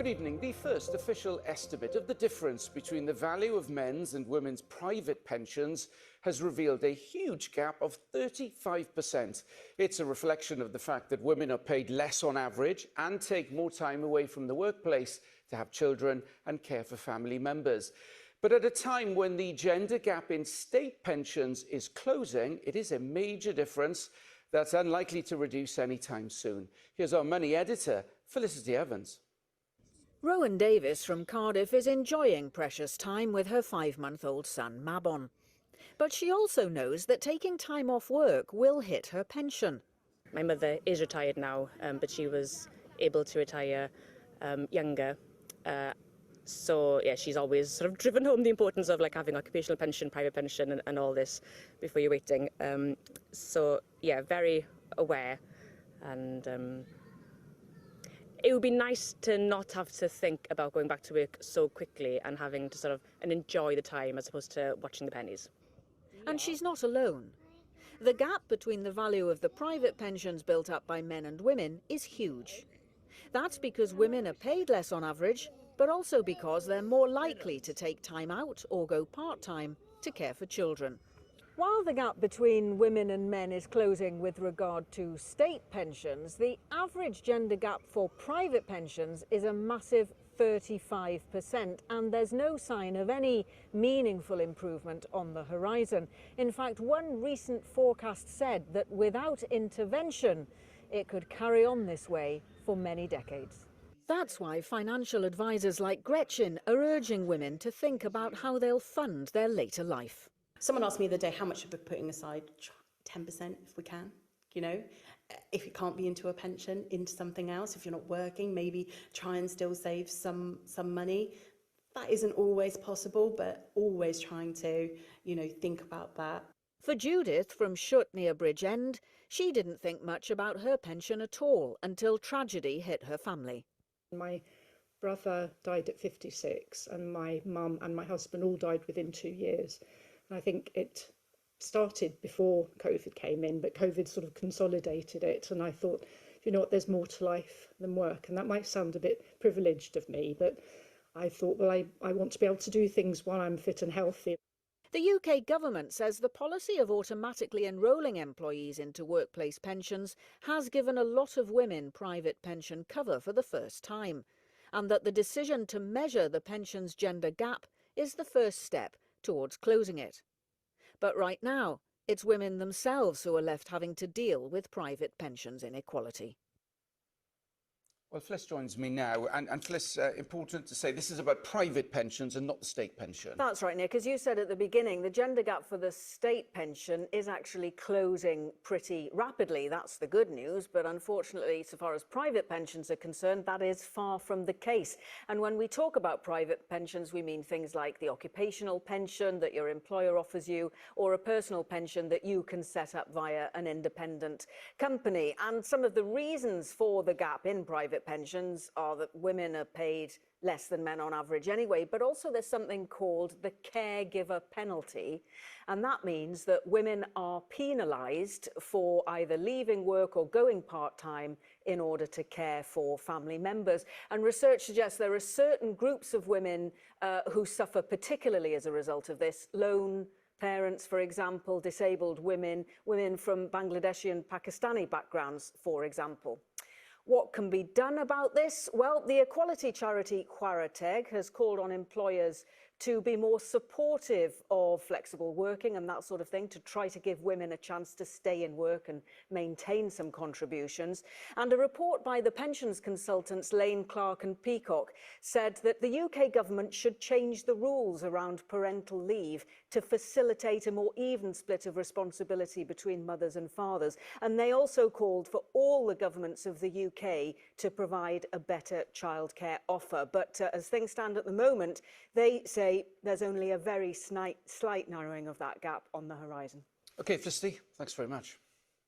Good evening. The first official estimate of the difference between the value of men's and women's private pensions has revealed a huge gap of 35%. It's a reflection of the fact that women are paid less on average and take more time away from the workplace to have children and care for family members. But at a time when the gender gap in state pensions is closing, it is a major difference that's unlikely to reduce anytime soon. Here's our money editor, Felicity Evans. Rowan Davis from Cardiff is enjoying precious time with her 5-month-old son, Mabon. But she also knows that taking time off work will hit her pension. My mother is retired now, but she was able to retire younger. So, yeah, she's always sort of driven home the importance of having occupational pension, private pension and all this before you're waiting. So, yeah, very aware and... It would be nice to not have to think about going back to work so quickly and having to and enjoy the time as opposed to watching the pennies. And she's not alone. The gap between the value of the private pensions built up by men and women is huge. That's because women are paid less on average, but also because they're more likely to take time out or go part-time to care for children. While the gap between women and men is closing with regard to state pensions, the average gender gap for private pensions is a massive 35%, and there's no sign of any meaningful improvement on the horizon. In fact, one recent forecast said that without intervention, it could carry on this way for many decades. That's why financial advisors like Gretchen are urging women to think about how they'll fund their later life. Someone asked me the other day, how much should we be putting aside? 10% if we can, if it can't be into a pension, into something else. If you're not working, maybe try and still save some money. That isn't always possible, but always trying to, think about that. For Judith from Shut near Bridgend, she didn't think much about her pension at all until tragedy hit her family. My brother died at 56 and my mum and my husband all died within 2 years. I think it started before COVID came in, but COVID sort of consolidated it. And I thought, there's more to life than work. And that might sound a bit privileged of me, but I thought, well, I want to be able to do things while I'm fit and healthy. The UK government says the policy of automatically enrolling employees into workplace pensions has given a lot of women private pension cover for the first time, and that the decision to measure the pension's gender gap is the first step towards closing it. But right now, it's women themselves who are left having to deal with private pensions inequality. Well, Fliss joins me now, and Fliss, important to say this is about private pensions and not the state pension. That's right, Nick. As you said at the beginning, the gender gap for the state pension is actually closing pretty rapidly. That's the good news, but unfortunately, so far as private pensions are concerned, that is far from the case. And when we talk about private pensions, we mean things like the occupational pension that your employer offers you, or a personal pension that you can set up via an independent company. And some of the reasons for the gap in private pensions are that women are paid less than men on average anyway, but also there's something called the caregiver penalty, and that means that women are penalised for either leaving work or going part-time in order to care for family members. And research suggests there are certain groups of women who suffer particularly as a result of this. Lone parents, for example, disabled women, women from Bangladeshi and Pakistani backgrounds, for example. What can be done about this? Well, the equality charity Chwaraeteg has called on employers to be more supportive of flexible working and that sort of thing, to try to give women a chance to stay in work and maintain some contributions. And a report by the pensions consultants Lane, Clark and Peacock said that the UK government should change the rules around parental leave to facilitate a more even split of responsibility between mothers and fathers. And they also called for all the governments of the UK to provide a better childcare offer. But as things stand at the moment, they say there's only a very slight narrowing of that gap on the horizon. OK, Felicity, thanks very much.